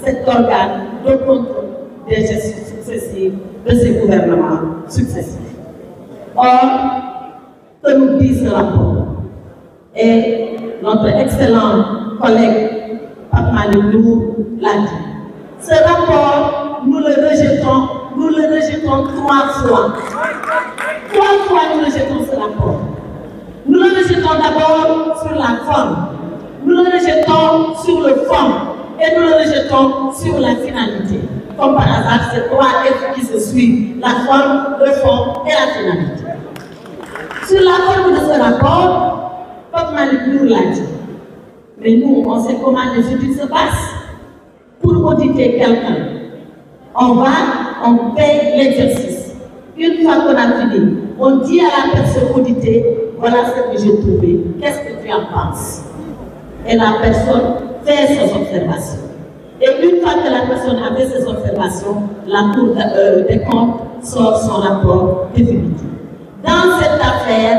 cet organe de contrôle des gestions successives de ces gouvernements successifs. Or, que nous dit ce rapport? Et notre excellent collègue Pape Malick Ndour l'a dit. Ce rapport, nous le rejetons 3 fois. 3 fois nous rejetons ce rapport. Nous le rejetons d'abord sur la forme, nous le rejetons sur le fond et nous le rejetons sur la finalité. Comme par hasard, c'est 3 F qui se suivent, la forme, le fond et la finalité. Sur la forme de ce rapport, Pape Malick Ndour l'a dit. Mais nous, on sait comment les études se passent. Pour auditer quelqu'un, on paye l'exercice. Une fois qu'on a fini, on dit à la personne auditée, voilà ce que j'ai trouvé, qu'est-ce que tu en penses? Et la personne fait ses observations. Et une fois que la personne a fait ses observations, la Cour des comptes sort son rapport définitif. Dans cette affaire,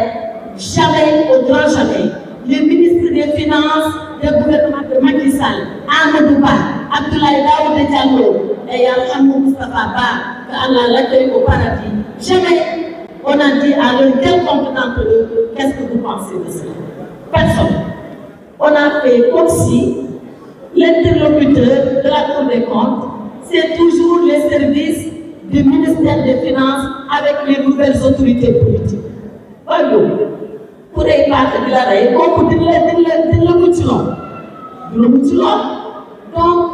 jamais, au grand jamais, les ministres des Finances du gouvernement de Macky Sall, Amadou Ba, Abdoulaye Daouda Diallo et Yalhamou Moustapha Ba, qu'Allah l'accueille au paradis, jamais on a dit à l'un quelconque d'entre eux, qu'est-ce que vous pensez de cela? Personne. On a fait comme si l'interlocuteur de la Cour des comptes, c'est toujours les services du ministère des Finances avec les nouvelles autorités politiques. Pour les parties de la règle, beaucoup de donc,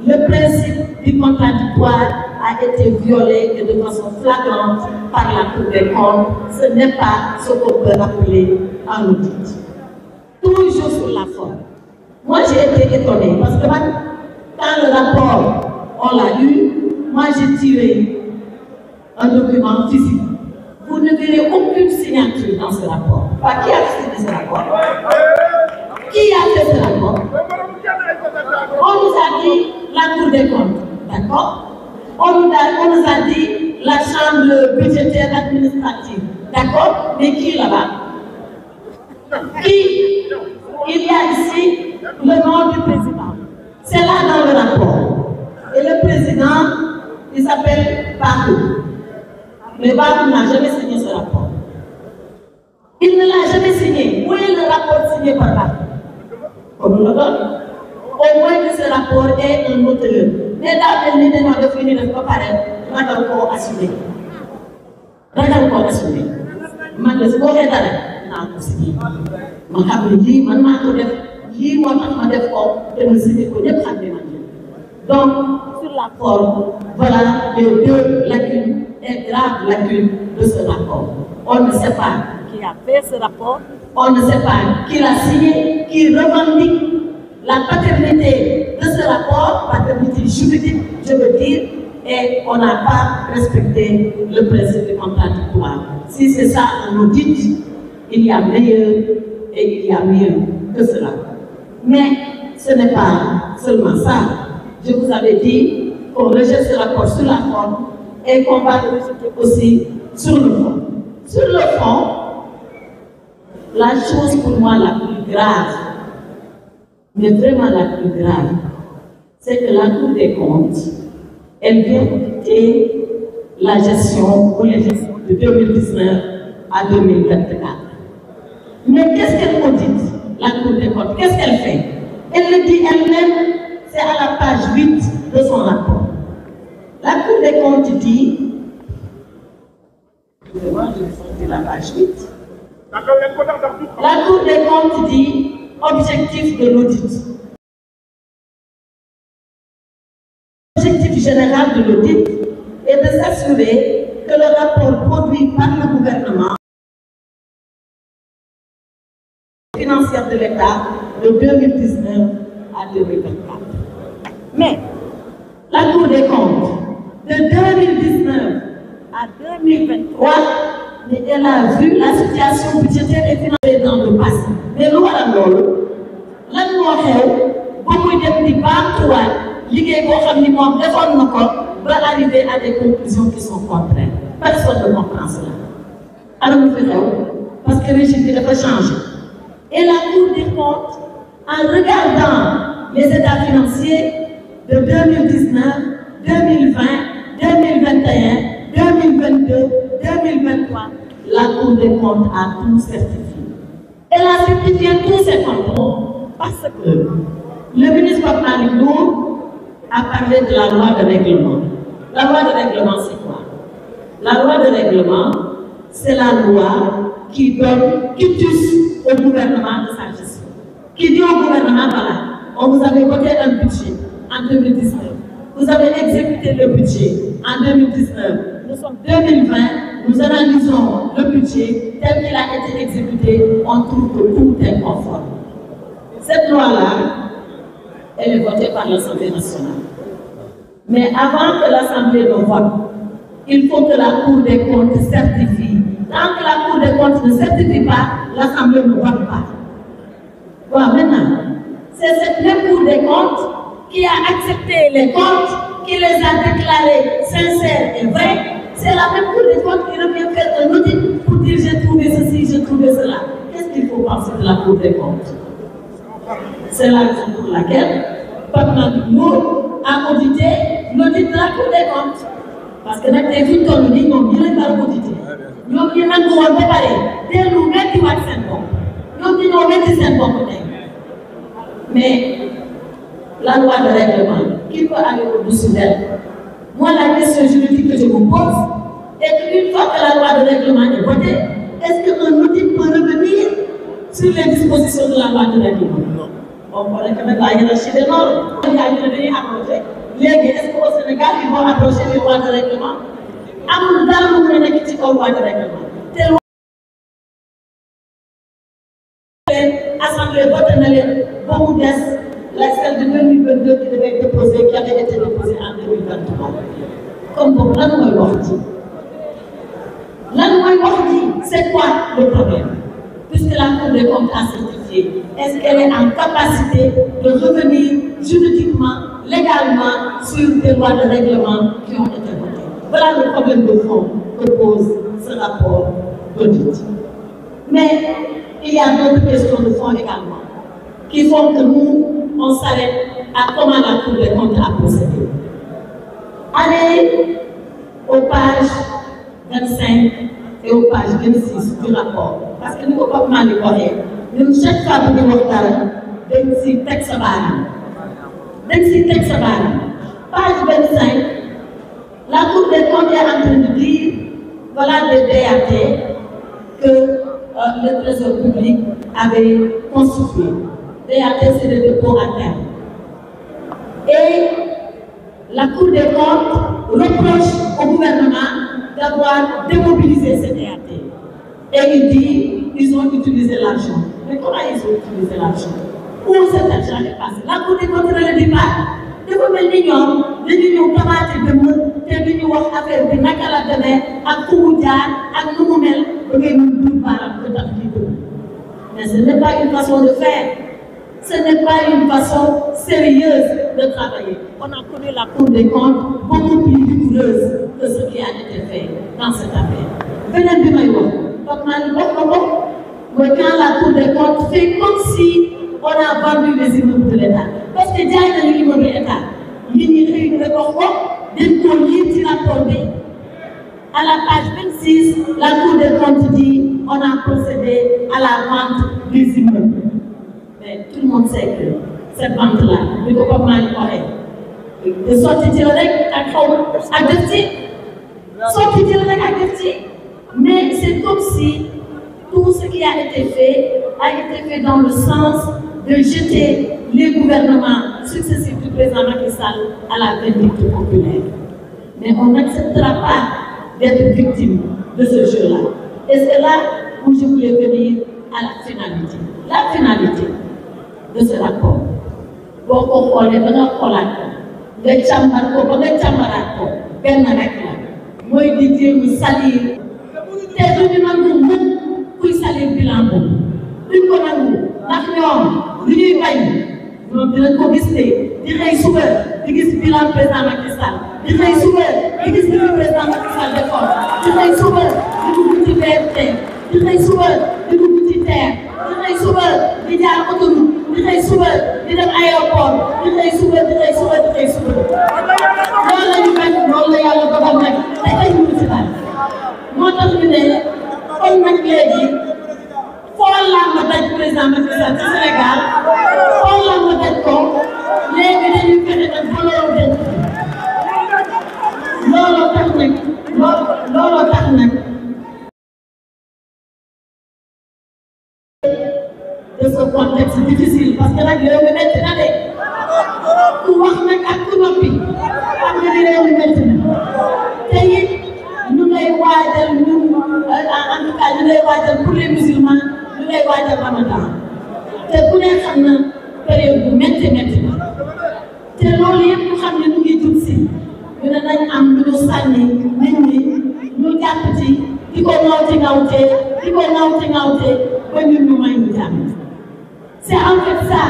le principe du contradictoire a été violé et de façon flagrante par la Cour des comptes. Ce n'est pas ce qu'on peut appeler un audit. Toujours sur la forme. Moi, j'ai été étonnée parce que quand le rapport, on l'a lu, moi j'ai tiré un document physique. Vous ne verrez aucune signature dans ce rapport. Qui a signé ce rapport? Qui a fait ce rapport? On nous a dit la Cour des comptes, d'accord? On nous a dit la Chambre budgétaire administrative, d'accord? Mais qui là-bas? Qui? Il y a ici le nom du président. C'est là dans le rapport. Et le président, il s'appelle Bakou. Mais Bakou n'a jamais signé ce rapport. Il ne l'a jamais signé. Où est le rapport signé par Bakou? On nous le donne. Au moins que ce rapport est un auteur. Mais dans le livre, on a défini le préparer. On a encore assumé. On a encore assumé. Man, le sport est là. On a encore signé. On a dit, man, on a def. Lii moo tax ma def ko te ma signé ko ñëpp xam ne man donc sur la forme voilà les 2 lacunes et graves lacunes de ce rapport. On ne sait pas qui a fait ce rapport, on ne sait pas qui l'a signé, qui revendique la paternité de ce rapport, paternité juridique, je veux dire, et on n'a pas respecté le principe du contradictoire. Si c'est ça un audit, il y a meilleur et il y a mieux que cela. Mais ce n'est pas seulement ça. Je vous avais dit qu'on rejette ce rapport sur la forme et qu'on va le rejeter aussi sur le fond. Sur le fond, la chose pour moi la plus grave, mais vraiment la plus grave, c'est que la Cour des comptes, elle vient auditer la gestion ou les gestions de 2019 à 2024. Mais qu'est-ce qu'elle audite? La Cour des comptes, qu'est-ce qu'elle fait? Elle le dit elle-même, c'est à la page 8 de son rapport. La Cour des comptes dit, excusez-moi, je vais sortir la page 8. La Cour des comptes dit, objectif de l'audit. L'objectif général de l'audit est de s'assurer que le rapport produit par le gouvernement financière de l'État de 2019 à 2024. Mais la Cour des comptes de 2019 à 2023, elle a vu la situation budgétaire et financière dans le passé. Mais nous allons arriver à des conclusions qui sont contraires. Personne ne comprend cela. Alors nous faisons, parce que le régime ne peut changer. Et la Cour des comptes, en regardant les états financiers, de 2019, 2020, 2021, 2022, 2023, la Cour des comptes a tout certifié. Elle a certifié tous ces comptes parce que le ministre Pape Malick Ndour a parlé de la loi de règlement. La loi de règlement, c'est quoi? La loi de règlement, c'est la loi qui donne quitus au gouvernement de sa gestion. Qui dit au gouvernement, voilà, on vous avait voté un budget en 2019. Vous avez exécuté le budget en 2019. Nous sommes 2020, nous analysons le budget tel qu'il a été exécuté, on trouve que tout est conforme. Cette loi-là, elle est votée par l'Assemblée nationale. Mais avant que l'Assemblée ne vote, il faut que la Cour des comptes certifie. Tant que la Cour des comptes ne certifie pas, l'Assemblée ne vote pas. Voilà, maintenant, c'est cette même Cour des comptes qui a accepté les comptes, qui les a déclarés sincères et vrais. C'est la même Cour des comptes qui revient faire un audit pour dire j'ai trouvé ceci, j'ai trouvé cela. Qu'est-ce qu'il faut penser de la Cour des comptes? C'est la raison pour laquelle Pape Malick Ndour a audité l'audit de la Cour des comptes. Parce que nag tey fi ñu toll nii ñoom ñi lañ war a audité ñoom ñi nangu woon ba pare dellu weddiwaat seen bopp ñoom ñi ñoo weddi seen bopp tey. Mais la loi de règlement, qui peut aller au-dessus d'elle? Moi, la question juridique que je vous pose est qu'une fois que la loi de règlement est votée, est-ce qu'un audit peut revenir sur les dispositions de la loi de règlement? Non. On connaît quand même la hiérarchie des normes. Il y a une dernière approche. Est-ce qu'au Sénégal, ils vont approcher les lois de règlement? Amul dara lu nekk ci kaw loi de règlement. Assemblée voté na leen ba mu des la celle de 2022 qui devait être déposée, qui avait été déposée en 2023. Comme boobu lan mooy wax ji? Lan mooy wax ji? C'est quoi le problème? Puisque la Cour des comptes a certifié, est-ce qu'elle est en capacité de revenir juridiquement, légalement sur des lois de règlement qui ont été votées? Voilà le problème de fond que pose ce rapport d'audit. Mais il y a d'autres questions de fond également qui font que nous, on s'arrête à comment la Cour des comptes a procédé. Allez aux pages 25 et aux pages 26 du rapport. Parce que nous, Pape Malick waxee, ñun chaque fois que ñu wax dara dañ si teg sa baaraam. Page 25, la Cour des comptes est en train de dire, voilà des DAT que le Trésor public avait constitué. DAT, c'est le dépôt à terme. Et la Cour des comptes reproche au gouvernement d'avoir démobilisé ces DAT. Et il dit qu'ils ont utilisé l'argent. Mais comment ils ont utilisé l'argent? Où cet argent est passé? La Cour des comptes ne le dit pas. dafa mel ni ñoom dañu ñëw commencé dëmm te duñu wax affaire bi naka la demee ak fu mu jaar ak nu mu mel ba ngay mun dul baaraam ko tax di dëmm. Mais ce n'est pas une façon de faire. Ce n'est pas une façon sérieuse de travailler. On a connu la Cour des comptes beaucoup plus rigoureuse que ce qui a été fait dans cette affaire. Beneen bi may wax Pape Malick wax na ko mooy quand la Cour des comptes fait comme si on a vendu les immeubles de l'État. Parce que jaay nañu immeuble État nit ñi xëy na wax ko dañ koo lire ci rapport bi. À la page 26, la Cour des comptes dit on a procédé à la vente des immeubles. Mais tout le monde sait que cette vente-là, il ne faut pas mal parler. De sortir de rek ak xaw ak def ci sortir de rek ak def ci. Mais c'est comme si tout ce qui a été fait dans le sens de jeter les gouvernements successifs du président Macky Sall à la vindicte populaire. Mais on n'acceptera pas d'être victime de ce jeu-là. Et c'est là où je voulais venir à la finalité. La finalité de ce rapport. Boo ko xoolee ba nga xoolaat ko nga càmbar ko ba nga càmbaraat ko benn rek la mooy di jéem salir te duñu nangu mukk kuy salir bilan boobu duñ ko nangu ndax ñoom lu ñuy bañ ñoom dinañ ko gis ne di xëy suba di gis bilan président Macky Sall di xëy suba di gis li président Macky Sall defoon di xëy suba di dugg ci BRT di xëy suba di dugg ci TER di xëy suba di jaar autoroute di xëy suba di dem aéroport di xëy suba di xëy suba di xëy suba loolu la ñu mel loolu la yàlla dogal nag te ay municipal moo tax ñu ne kon nag léegi foo laa ma daj président Macky Sall ci Sénégal foo laa ma daj ko léegi dañuy fexe nag ba loolu daj looloo tax nag looloo tax nag de ce contexte difficile parce que nag réew mi métti na de ku wax nag ak ku noppi xam nga ni réew mi métti na te it ñu ngay waajal ñun en tout cas ñu ngay waajal pour les musulmans ñu ngay waajal Ramadan te ku ne xam na période bu métti métti na te loolu yëpp ñu xam ne ñu ngi jub si ñu ne nañ am lu ñu sànni nit ñi ñu jàpp ci di ko ŋawte ba ñun ñu may ñu jàmm. C'est en fait ça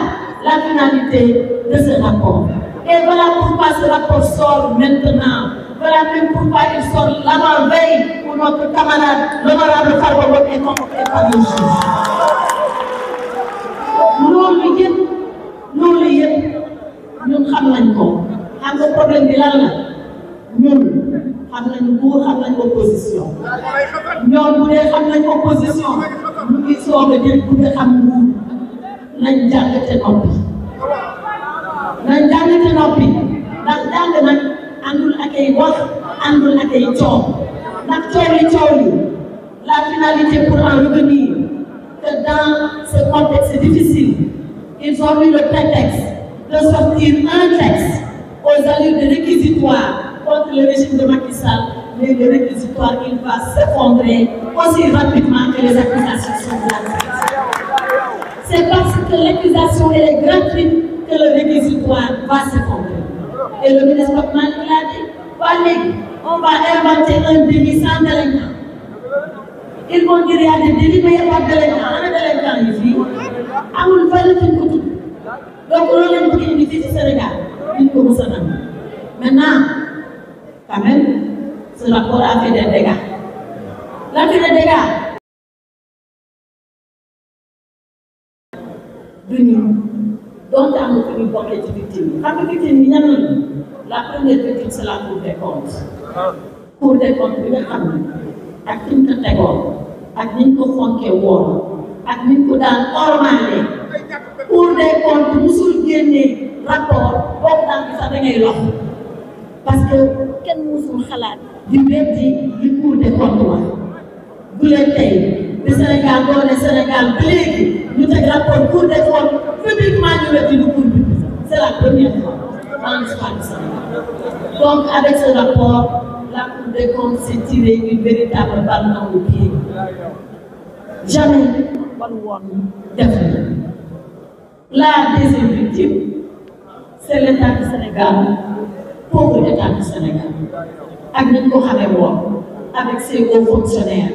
la finalité de ce rapport. Et voilà pourquoi ce rapport sort maintenant. Voilà même pourquoi il sort l'avant-veille où notre camarade, l'honorable Farba Ngom est convoqué par le juge. Loolu yëpp ñun xam nañ ko. Xam nga problème bi lan la ñun xam nañ nguur xam nañ opposition. ñoom bu dee xam nañ opposition ñu ngi soog a jël bu dee xam nguur. nañ jàngate noppi ndax jàng nag àndul ak ay wax àndul ak ay coow ndax coow li la finalité pour en revenir que dans ce contexte difficile ils ont eu le prétexte de sortir un texte aux allures de réquisitoire contre le régime de Macky Sall, mais le réquisitoire il va s'effondrer aussi rapidement que les accusations sont gratuites. C'est parce que l'accusation est gratuite que le réquisitoire va s'effondrer. Et le ministre Pokman l'a dit, on va inventer un délit sans délinquant. Ils vont dire qu'il y a des délits, mais il n'y a pas de délinquant. On a des délinquants ici. Amul valeur de tout. Donc, on a une ici au Sénégal. Maintenant, quand même, ce rapport a fait des dégâts. Il a fait des dégâts. Donc, am na fu ñu bokkee ci victime yi xam nga victime yi ñan lañu la première victime c'est la Cour des comptes. Cour des comptes bi nga xam ne ak fi ñu ko tegoon ak ni ñu ko fonkee woon ak ni ñu ko daan ormalee Cour des comptes musul génnee rapport boobu daan bi sax da ngay lox parce que kenn musul xalaat di weddi li Cour des comptes wax bu leen tey bi Sénégal doone Sénégal ba léegi ñu teg rapport Cour des comptes publiquement ñu weddi lu Cour bi c'est la première fois dans l'histoire du Sénégal. Donc avec ce rapport la Cour des comptes s'est tirée une véritable balle dans le pied. Jamais def la deuxième victime c'est l'État du Sénégal, pauvre État du Sénégal ak ni ñu ko xamee woon avec ses hauts fonctionnaires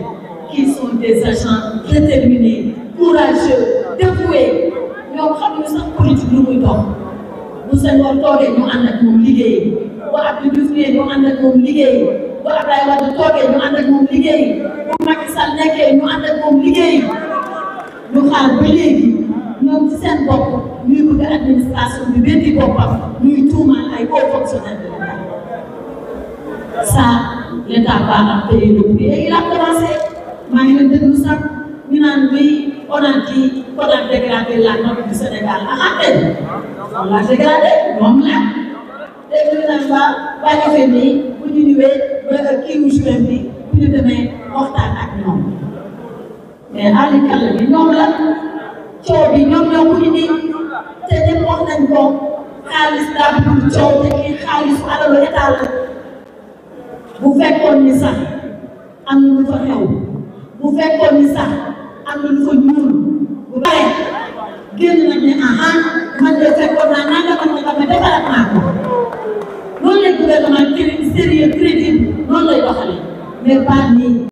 qui sont des agents déterminés, courageux, dévoués. ñoom xamuñu sax politique lu muy dox bu Senghor toogee ñu ànd ak moom liggéey bu Abdou Diouf ñu ànd ak moom liggéey bu Abdoulaye Wade toogee ñu ànd ak moom liggéey bu Macky Sall nekkee ñu ànd ak moom liggéey ñu xaar ba léegi ñoom ci seen bopp ñuy bëgg administration bi weddi boppam ñuy tuumaal ay hauts fonctionnaires de l'État. Ça l'État va en payer le prix et il a commencé maa ngi leen déglu sax ñu naan oui on a dit qu'on a dégradé la note du Sénégal ah on l'a dégradé moom la léegi ñu naan ba defee nii bu ñu ñëwee ba kii wu juin bi bu ñu demee waxtaan ak ñoom mais Aliou Kalla bi ñoom la coow bi ñoom ñoo ko indi te ñëpp wax nañ ko xaalis daa bëgg coow te kii xaalisu alalu état la bu fekkoon ni sax am na lu fa xew bu fekkoon ni sax am na lu fa ñuul bu bare génn nañ ne man de fekkoon naa nanga man nga xam ne defaraat naa ko loolu lay gouvernement sérieux crédible noonu lay doxalee mais pas nii